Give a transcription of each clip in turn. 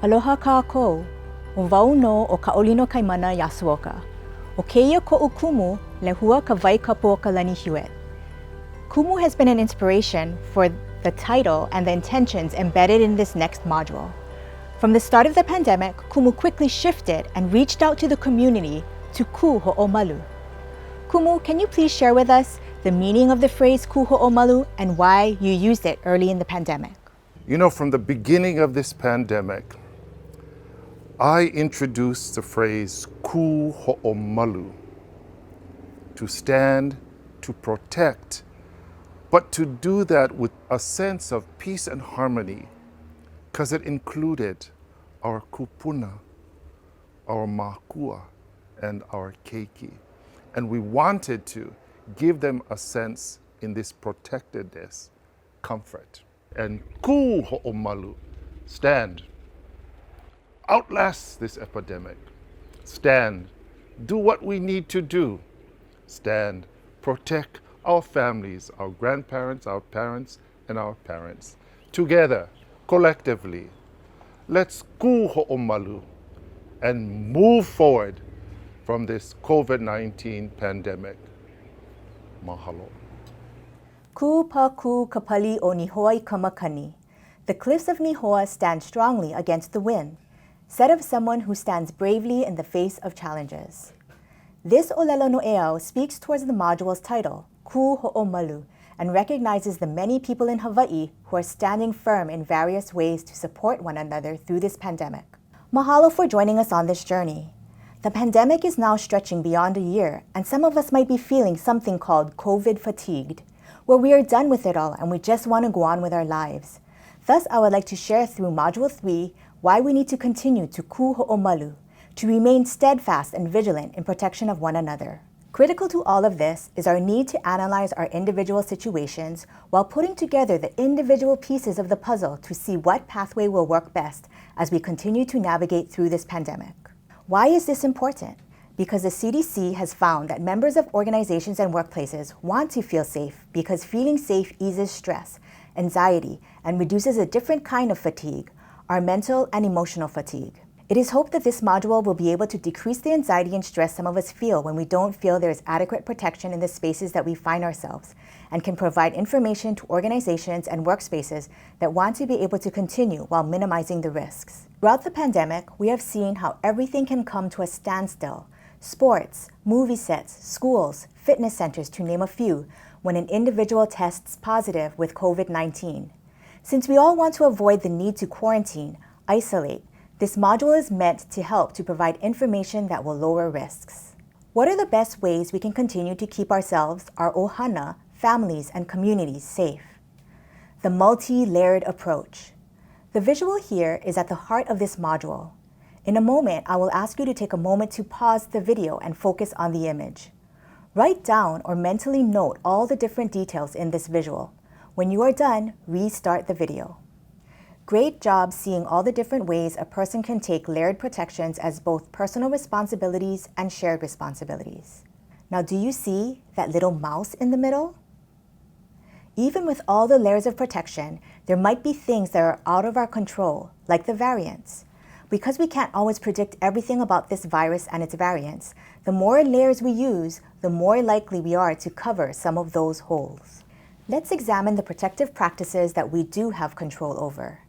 Aloha kākou, o wau no o Kaolino Kaimana Yasuoka. O keia ko'u kumu le hua ka wai kapu o ka lani hiuet. Kumu has been an inspiration for the title and the intentions embedded in this next module. From the start of the pandemic, Kumu quickly shifted and reached out to the community to ku ho'omalu. Kumu, can you please share with us the meaning of the phrase ku ho'omalu and why you used it early in the pandemic? You know, from the beginning of this pandemic, I introduced the phrase ku ho'omalu, to stand, to protect, but to do that with a sense of peace and harmony, because it included our kupuna, our makua, and our keiki. And we wanted to give them a sense in this protectedness, comfort. And ku ho'omalu, stand. Outlast this epidemic. Stand. Do what we need to do. Stand. Protect our families, our grandparents, our parents, and our parents. Together, collectively. Let's ku ho'omalu and move forward from this COVID-19 pandemic. Mahalo. Ku pa ku kapali o Nihoa i kamakani. The cliffs of Nihoa stand strongly against the wind, said of someone who stands bravely in the face of challenges. This olelo no'eau speaks towards the module's title, Ku Ho'omalu, and recognizes the many people in Hawaii who are standing firm in various ways to support one another through this pandemic. Mahalo for joining us on this journey. The pandemic is now stretching beyond a year, and some of us might be feeling something called COVID fatigued, where we are done with it all and we just want to go on with our lives. Thus, I would like to share through Module 3 why we need to continue to ku ho'omalu, to remain steadfast and vigilant in protection of one another. Critical to all of this is our need to analyze our individual situations while putting together the individual pieces of the puzzle to see what pathway will work best as we continue to navigate through this pandemic. Why is this important? Because the CDC has found that members of organizations and workplaces want to feel safe because feeling safe eases stress, anxiety, and reduces a different kind of fatigue, our mental and emotional fatigue. It is hoped that this module will be able to decrease the anxiety and stress some of us feel when we don't feel there is adequate protection in the spaces that we find ourselves, and can provide information to organizations and workspaces that want to be able to continue while minimizing the risks. Throughout the pandemic, we have seen how everything can come to a standstill. Sports, movie sets, schools, fitness centers, to name a few, when an individual tests positive with COVID-19. Since we all want to avoid the need to quarantine, isolate, this module is meant to help to provide information that will lower risks. What are the best ways we can continue to keep ourselves, our ohana, families, and communities safe? The multi-layered approach. The visual here is at the heart of this module. In a moment, I will ask you to take a moment to pause the video and focus on the image. Write down or mentally note all the different details in this visual. When you are done, restart the video. Great job seeing all the different ways a person can take layered protections as both personal responsibilities and shared responsibilities. Now, do you see that little mouse in the middle? Even with all the layers of protection, there might be things that are out of our control, like the variants. Because we can't always predict everything about this virus and its variants, the more layers we use, the more likely we are to cover some of those holes. Let's examine the protective practices that we do have control over.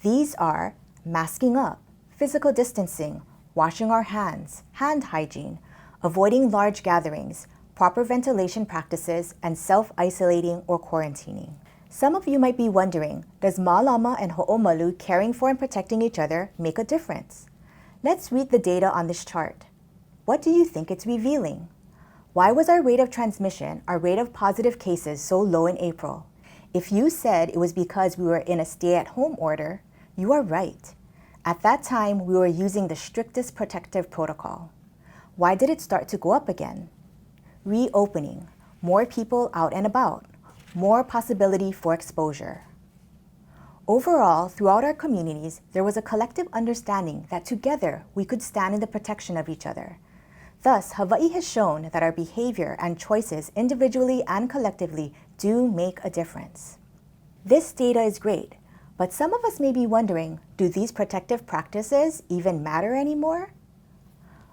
These are masking up, physical distancing, washing our hands, hand hygiene, avoiding large gatherings, proper ventilation practices, and self-isolating or quarantining. Some of you might be wondering, does Malama and Ho'omalu caring for and protecting each other make a difference? Let's read the data on this chart. What do you think it's revealing? Why was our rate of transmission, our rate of positive cases, so low in April? If you said it was because we were in a stay-at-home order, you are right. At that time, we were using the strictest protective protocol. Why did it start to go up again? Reopening, more people out and about, more possibility for exposure. Overall, throughout our communities, there was a collective understanding that together we could stand in the protection of each other. Thus, Hawaii has shown that our behavior and choices individually and collectively do make a difference. This data is great, But some of us may be wondering, do these protective practices even matter anymore?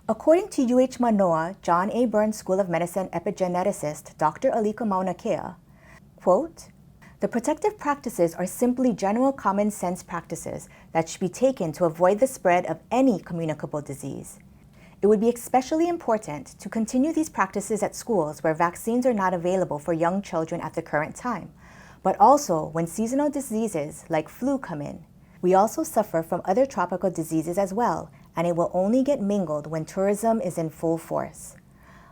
According to UH Manoa John A. Burns School of Medicine epigeneticist Dr. Aliko Mauna Kea, quote, "The protective practices are simply general common sense practices that should be taken to avoid the spread of any communicable disease. It would be especially important to continue these practices at schools where vaccines are not available for young children at the current time, but also when seasonal diseases like flu come in. We also suffer from other tropical diseases as well, and it will only get mingled when tourism is in full force.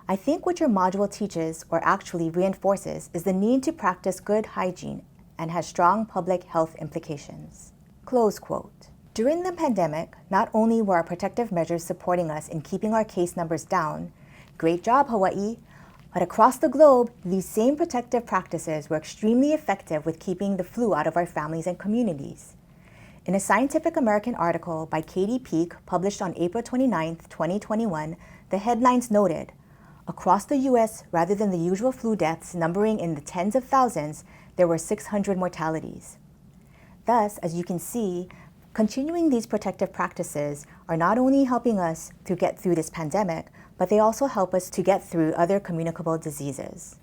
I think what your module teaches, or actually reinforces, is the need to practice good hygiene and has strong public health implications." Close quote. During the pandemic, not only were our protective measures supporting us in keeping our case numbers down, great job, Hawaii, but across the globe, these same protective practices were extremely effective with keeping the flu out of our families and communities. In a Scientific American article by Katie Peak published on April 29, 2021, the headlines noted, "Across the U.S., rather than the usual flu deaths numbering in the tens of thousands, there were 600 mortalities." Thus, as you can see, continuing these protective practices are not only helping us to get through this pandemic, but they also help us to get through other communicable diseases.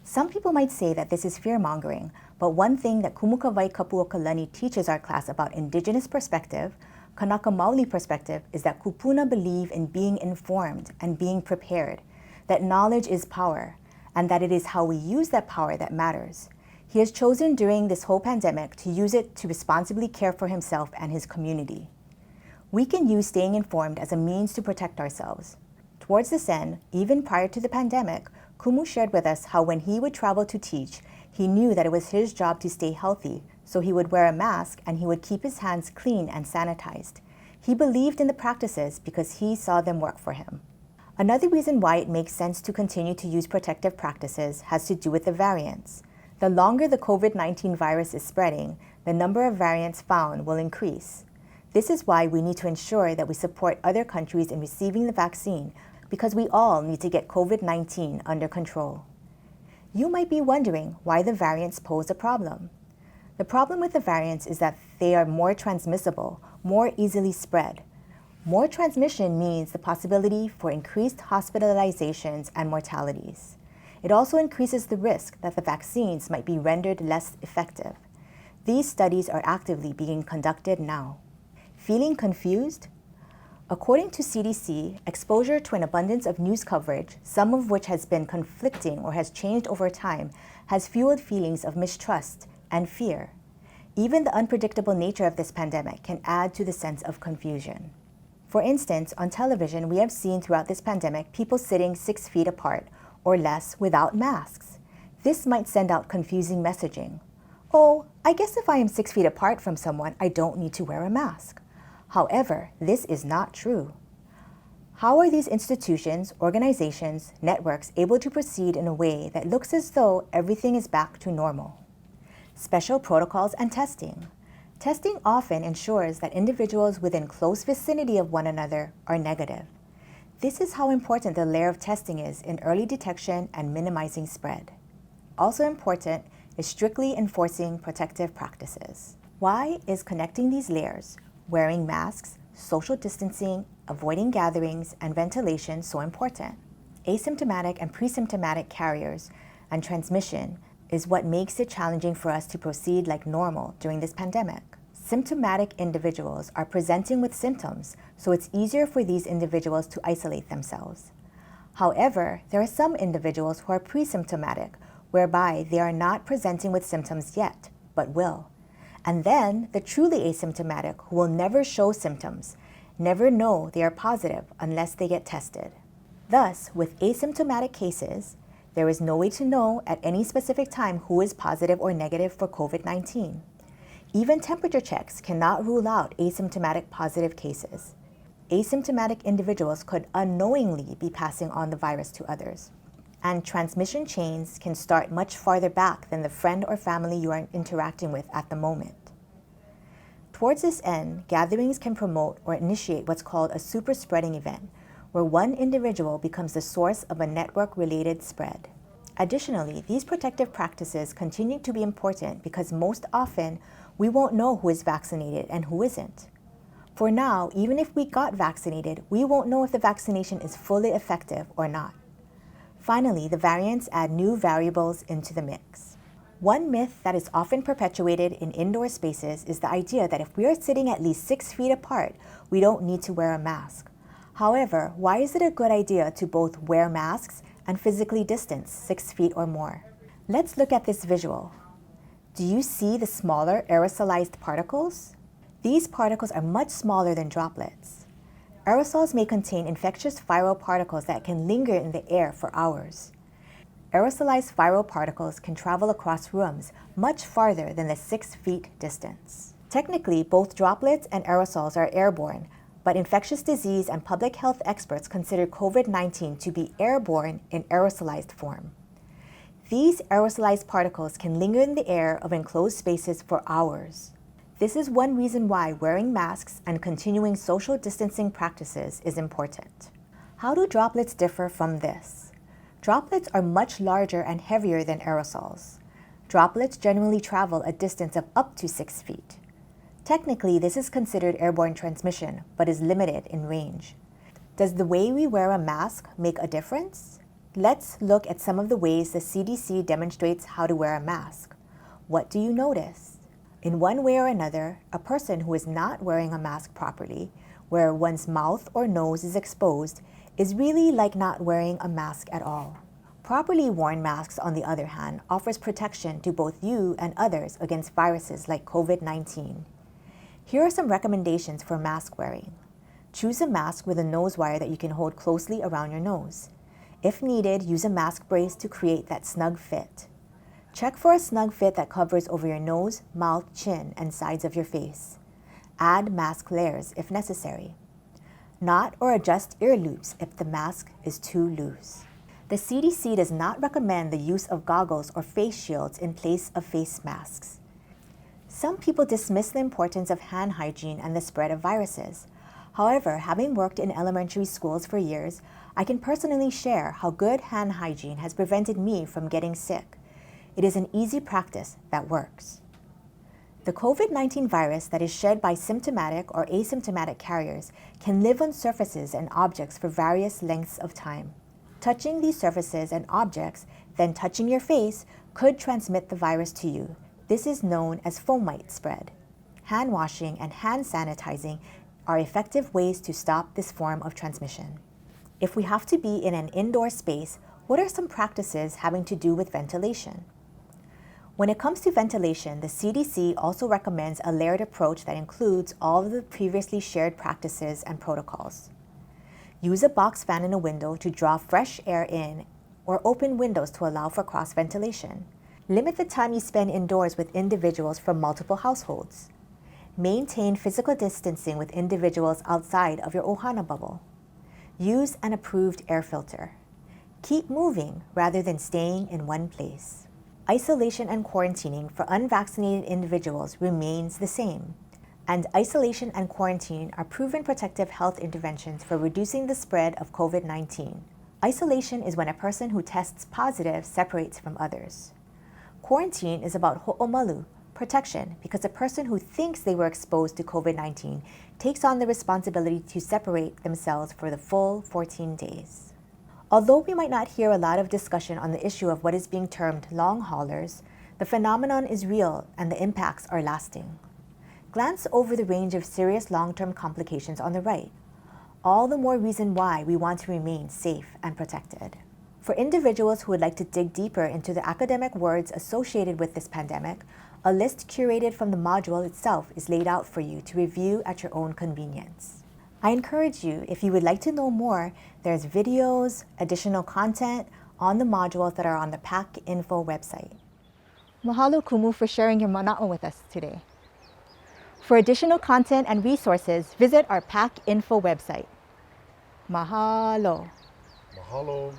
Some people might say that this is fear-mongering, but one thing that Kumukawai Kapuokalani teaches our class about indigenous perspective, Kanaka Maoli perspective, is that Kupuna believe in being informed and being prepared, that knowledge is power, and that it is how we use that power that matters. He has chosen during this whole pandemic to use it to responsibly care for himself and his community. We can use staying informed as a means to protect ourselves. Towards this end, even prior to the pandemic, Kumu shared with us how when he would travel to teach, he knew that it was his job to stay healthy, so he would wear a mask and he would keep his hands clean and sanitized. He believed in the practices because he saw them work for him. Another reason why it makes sense to continue to use protective practices has to do with the variants. The longer the COVID-19 virus is spreading, the number of variants found will increase. This is why we need to ensure that we support other countries in receiving the vaccine, because we all need to get COVID-19 under control. You might be wondering why the variants pose a problem. The problem with the variants is that they are more transmissible, more easily spread. More transmission means the possibility for increased hospitalizations and mortalities. It also increases the risk that the vaccines might be rendered less effective. These studies are actively being conducted now. Feeling confused? According to CDC, exposure to an abundance of news coverage, some of which has been conflicting or has changed over time, has fueled feelings of mistrust and fear. Even the unpredictable nature of this pandemic can add to the sense of confusion. For instance, on television, we have seen throughout this pandemic people sitting 6 feet apart or less without masks. This might send out confusing messaging. Oh, I guess if I am 6 feet apart from someone, I don't need to wear a mask. However, this is not true. How are these institutions, organizations, networks able to proceed in a way that looks as though everything is back to normal? Special protocols and testing. Testing often ensures that individuals within close vicinity of one another are negative. This is how important the layer of testing is in early detection and minimizing spread. Also important is strictly enforcing protective practices. Why is connecting these layers, wearing masks, social distancing, avoiding gatherings, and ventilation so important? Asymptomatic and pre-symptomatic carriers and transmission is what makes it challenging for us to proceed like normal during this pandemic. Symptomatic individuals are presenting with symptoms, so it's easier for these individuals to isolate themselves. However, there are some individuals who are pre-symptomatic, whereby they are not presenting with symptoms yet, but will. And then the truly asymptomatic who will never show symptoms, never know they are positive unless they get tested. Thus, with asymptomatic cases, there is no way to know at any specific time who is positive or negative for COVID-19. Even temperature checks cannot rule out asymptomatic positive cases. Asymptomatic individuals could unknowingly be passing on the virus to others. And transmission chains can start much farther back than the friend or family you are interacting with at the moment. Towards this end, gatherings can promote or initiate what's called a super spreading event, where one individual becomes the source of a network-related spread. Additionally, these protective practices continue to be important because most often we won't know who is vaccinated and who isn't. For now, even if we got vaccinated, we won't know if the vaccination is fully effective or not. Finally, the variants add new variables into the mix. One myth that is often perpetuated in indoor spaces is the idea that if we are sitting at least 6 feet apart, we don't need to wear a mask. However, why is it a good idea to both wear masks and physically distance 6 feet or more? Let's look at this visual. Do you see the smaller aerosolized particles? These particles are much smaller than droplets. Aerosols may contain infectious viral particles that can linger in the air for hours. Aerosolized viral particles can travel across rooms much farther than the 6 feet distance. Technically, both droplets and aerosols are airborne, but infectious disease and public health experts consider COVID-19 to be airborne in aerosolized form. These aerosolized particles can linger in the air of enclosed spaces for hours. This is one reason why wearing masks and continuing social distancing practices is important. How do droplets differ from this? Droplets are much larger and heavier than aerosols. Droplets generally travel a distance of up to 6 feet. Technically, this is considered airborne transmission, but is limited in range. Does the way we wear a mask make a difference? Let's look at some of the ways the CDC demonstrates how to wear a mask. What do you notice? In one way or another, a person who is not wearing a mask properly, where one's mouth or nose is exposed, is really like not wearing a mask at all. Properly worn masks, on the other hand, offers protection to both you and others against viruses like COVID-19. Here are some recommendations for mask wearing. Choose a mask with a nose wire that you can hold closely around your nose. If needed, use a mask brace to create that snug fit. Check for a snug fit that covers over your nose, mouth, chin, and sides of your face. Add mask layers if necessary. Knot or adjust ear loops if the mask is too loose. The CDC does not recommend the use of goggles or face shields in place of face masks. Some people dismiss the importance of hand hygiene and the spread of viruses. However, having worked in elementary schools for years, I can personally share how good hand hygiene has prevented me from getting sick. It is an easy practice that works. The COVID-19 virus that is shed by symptomatic or asymptomatic carriers can live on surfaces and objects for various lengths of time. Touching these surfaces and objects, then touching your face, could transmit the virus to you. This is known as fomite spread. Hand washing and hand sanitizing are effective ways to stop this form of transmission. If we have to be in an indoor space, what are some practices having to do with ventilation? When it comes to ventilation, the CDC also recommends a layered approach that includes all of the previously shared practices and protocols. Use a box fan in a window to draw fresh air in, or open windows to allow for cross ventilation. Limit the time you spend indoors with individuals from multiple households. Maintain physical distancing with individuals outside of your ohana bubble. Use an approved air filter. Keep moving rather than staying in one place. Isolation and quarantining for unvaccinated individuals remains the same, and isolation and quarantine are proven protective health interventions for reducing the spread of COVID-19. Isolation is when a person who tests positive separates from others. Quarantine is about ho'omalu, protection, because a person who thinks they were exposed to COVID-19 takes on the responsibility to separate themselves for the full 14 days. Although we might not hear a lot of discussion on the issue of what is being termed long haulers, the phenomenon is real and the impacts are lasting. Glance over the range of serious long-term complications on the right. All the more reason why we want to remain safe and protected. For individuals who would like to dig deeper into the academic words associated with this pandemic, a list curated from the module itself is laid out for you to review at your own convenience. I encourage you, if you would like to know more, there's videos, additional content on the modules that are on the paac.info website. Mahalo Kumu for sharing your mana'o with us today. For additional content and resources, visit our paac.info website. Mahalo. Mahalo.